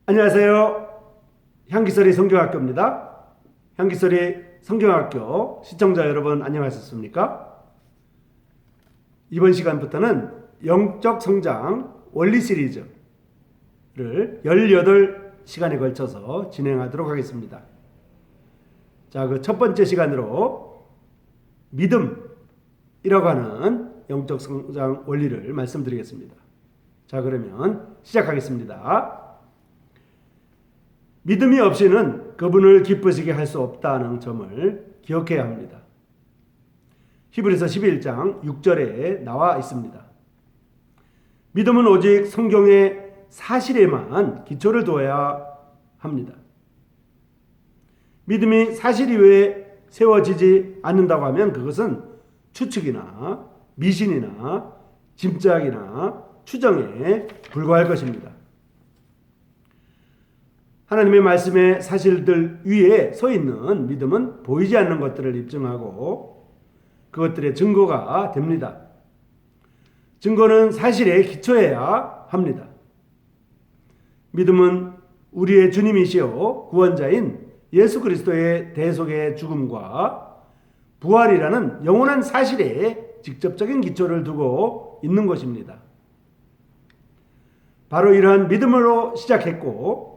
안녕하세요. 향기소리 성경학교입니다. 향기소리 성경학교 시청자 여러분 안녕하셨습니까? 이번 시간부터는 영적 성장 원리 시리즈를 18시간에 걸쳐서 진행하도록 하겠습니다. 자, 그 첫 번째 시간으로 믿음이라고 하는 영적 성장 원리를 말씀드리겠습니다. 자, 그러면 시작하겠습니다. 믿음이 없이는 그분을 기쁘시게 할 수 없다는 점을 기억해야 합니다. 히브리서 11장 6절에 나와 있습니다. 믿음은 오직 성경의 사실에만 기초를 두어야 합니다. 믿음이 사실 이외에 세워지지 않는다고 하면 그것은 추측이나 미신이나 짐작이나 추정에 불과할 것입니다. 하나님의 말씀의 사실들 위에 서 있는 믿음은 보이지 않는 것들을 입증하고 그것들의 증거가 됩니다. 증거는 사실에 기초해야 합니다. 믿음은 우리의 주님이시요 구원자인 예수 그리스도의 대속의 죽음과 부활이라는 영원한 사실에 직접적인 기초를 두고 있는 것입니다. 바로 이러한 믿음으로 시작했고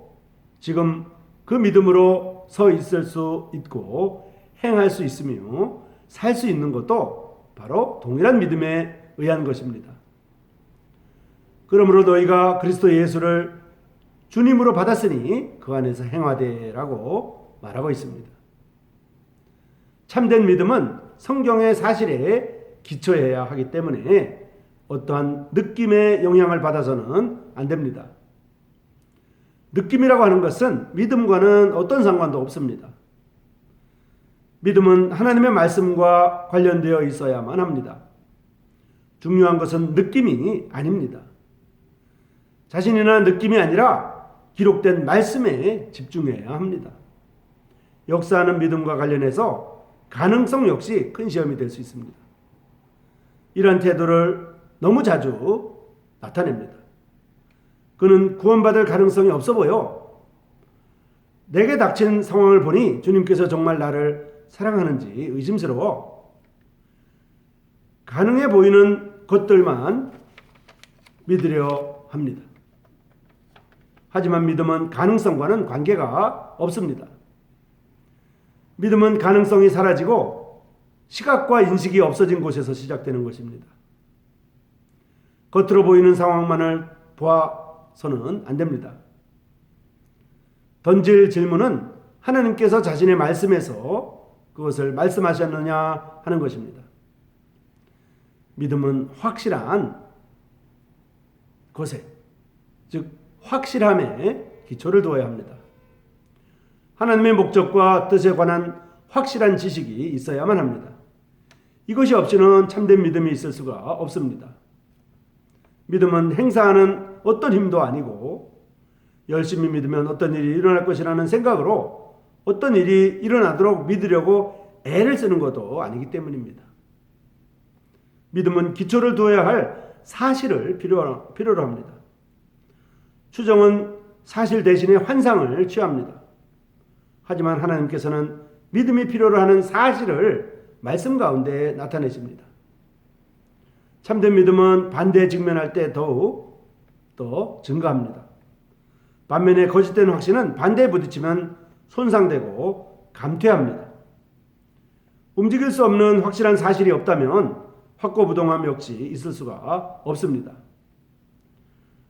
지금 그 믿음으로 서 있을 수 있고 행할 수 있으며 살 수 있는 것도 바로 동일한 믿음에 의한 것입니다. 그러므로 너희가 그리스도 예수를 주님으로 받았으니 그 안에서 행하되라고 말하고 있습니다. 참된 믿음은 성경의 사실에 기초해야 하기 때문에 어떠한 느낌의 영향을 받아서는 안 됩니다. 느낌이라고 하는 것은 믿음과는 어떤 상관도 없습니다. 믿음은 하나님의 말씀과 관련되어 있어야만 합니다. 중요한 것은 느낌이 아닙니다. 자신이나 느낌이 아니라 기록된 말씀에 집중해야 합니다. 역사하는 믿음과 관련해서 가능성 역시 큰 시험이 될 수 있습니다. 이러한 태도를 너무 자주 나타냅니다. 그는 구원받을 가능성이 없어 보여. 내게 닥친 상황을 보니 주님께서 정말 나를 사랑하는지 의심스러워. 가능해 보이는 것들만 믿으려 합니다. 하지만 믿음은 가능성과는 관계가 없습니다. 믿음은 가능성이 사라지고 시각과 인식이 없어진 곳에서 시작되는 것입니다. 겉으로 보이는 상황만을 보아서는 안 됩니다. 던질 질문은 하나님께서 자신의 말씀에서 그것을 말씀하셨느냐 하는 것입니다. 믿음은 확실한 것에, 즉 확실함에 기초를 두어야 합니다. 하나님의 목적과 뜻에 관한 확실한 지식이 있어야만 합니다. 이것이 없이는 참된 믿음이 있을 수가 없습니다. 믿음은 행사하는 어떤 힘도 아니고 열심히 믿으면 어떤 일이 일어날 것이라는 생각으로 어떤 일이 일어나도록 믿으려고 애를 쓰는 것도 아니기 때문입니다. 믿음은 기초를 두어야 할 사실을 필요로 합니다. 추정은 사실 대신에 환상을 취합니다. 하지만 하나님께서는 믿음이 필요로 하는 사실을 말씀 가운데 나타내십니다. 참된 믿음은 반대에 직면할 때 더욱 더 증가합니다. 반면에 거짓된 확신은 반대에 부딪히면 손상되고 감퇴합니다. 움직일 수 없는 확실한 사실이 없다면 확고부동함 역시 있을 수가 없습니다.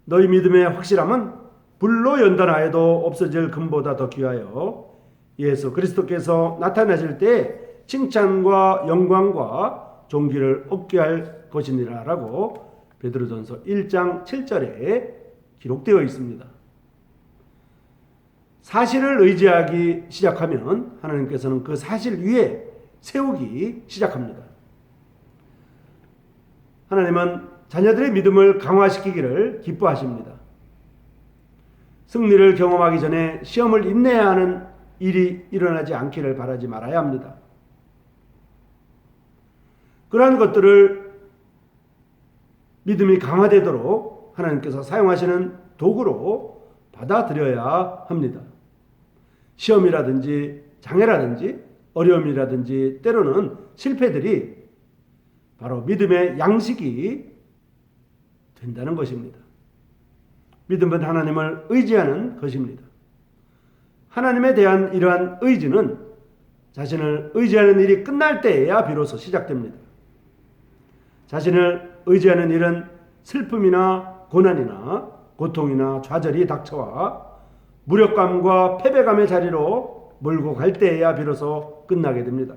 너희 믿음의 확실함은 불로 연단하여도 없어질 금보다 더 귀하여 예수 그리스도께서 나타나실 때 칭찬과 영광과 존귀를 얻게 할 것이니라 라고 베드로전서 1장 7절에 기록되어 있습니다. 사실을 의지하기 시작하면 하나님께서는 그 사실 위에 세우기 시작합니다. 하나님은 자녀들의 믿음을 강화시키기를 기뻐하십니다. 승리를 경험하기 전에 시험을 인내해야 하는 일이 일어나지 않기를 바라지 말아야 합니다. 그러한 것들을 믿음이 강화되도록 하나님께서 사용하시는 도구로 받아들여야 합니다. 시험이라든지 장애라든지 어려움이라든지 때로는 실패들이 바로 믿음의 양식이 된다는 것입니다. 믿음은 하나님을 의지하는 것입니다. 하나님에 대한 이러한 의지는 자신을 의지하는 일이 끝날 때에야 비로소 시작됩니다. 자신을 의지하는 일은 슬픔이나 고난이나 고통이나 좌절이 닥쳐와 무력감과 패배감의 자리로 몰고 갈 때에야 비로소 끝나게 됩니다.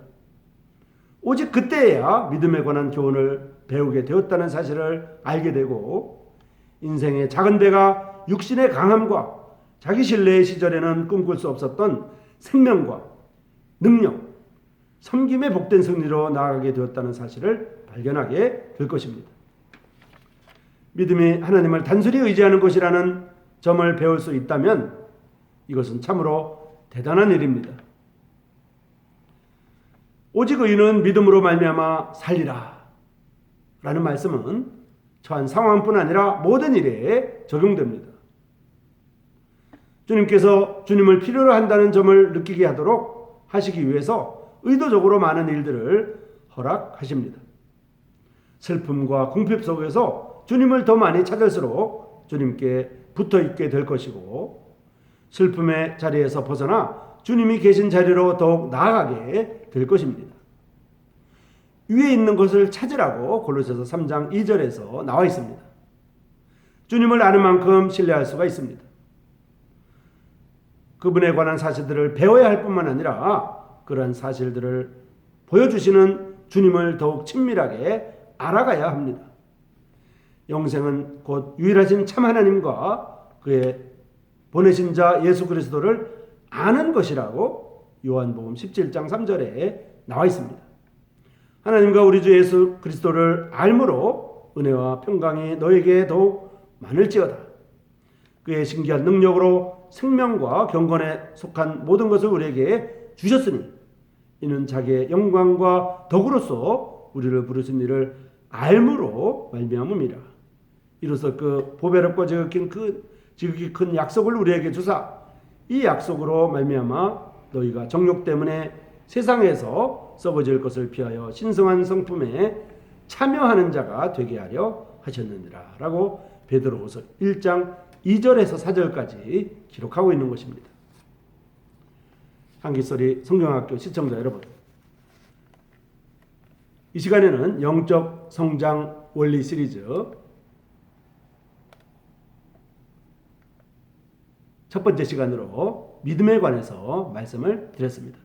오직 그때에야 믿음에 관한 교훈을 배우게 되었다는 사실을 알게 되고 인생의 작은 배가 육신의 강함과 자기 신뢰의 시절에는 꿈꿀 수 없었던 생명과 능력, 섬김의 복된 승리로 나아가게 되었다는 사실을 발견하게 될 것입니다. 믿음이 하나님을 단순히 의지하는 것이라는 점을 배울 수 있다면 이것은 참으로 대단한 일입니다. 오직 의인은 믿음으로 말미암아 살리라 라는 말씀은 처한 상황뿐 아니라 모든 일에 적용됩니다. 주님께서 주님을 필요로 한다는 점을 느끼게 하도록 하시기 위해서 의도적으로 많은 일들을 허락하십니다. 슬픔과 궁핍 속에서 주님을 더 많이 찾을수록 주님께 붙어있게 될 것이고 슬픔의 자리에서 벗어나 주님이 계신 자리로 더욱 나아가게 될 것입니다. 위에 있는 것을 찾으라고 골로새서 3장 2절에서 나와 있습니다. 주님을 아는 만큼 신뢰할 수가 있습니다. 그분에 관한 사실들을 배워야 할 뿐만 아니라 그러한 사실들을 보여주시는 주님을 더욱 친밀하게 알아가야 합니다. 영생은 곧 유일하신 참 하나님과 그의 보내신 자 예수 그리스도를 아는 것이라고 요한복음 17장 3절에 나와 있습니다. 하나님과 우리 주 예수 그리스도를 알므로 은혜와 평강이 너에게 더욱 많을지어다. 그의 신기한 능력으로 생명과 경건에 속한 모든 것을 우리에게 주셨으니 이는 자기의 영광과 덕으로서 우리를 부르신 이를 알므로 말미암음이라. 이로써 그 보배롭고 지극히 큰 약속을 우리에게 주사 이 약속으로 말미암아 너희가 정욕 때문에 세상에서 썩어질 것을 피하여 신성한 성품에 참여하는 자가 되게 하려 하셨느니라 라고 베드로후서 1장 2절에서 4절까지 기록하고 있는 것입니다. 한기소리 성경학교 시청자 여러분, 이 시간에는 영적 성장 원리 시리즈 첫 번째 시간으로 믿음에 관해서 말씀을 드렸습니다.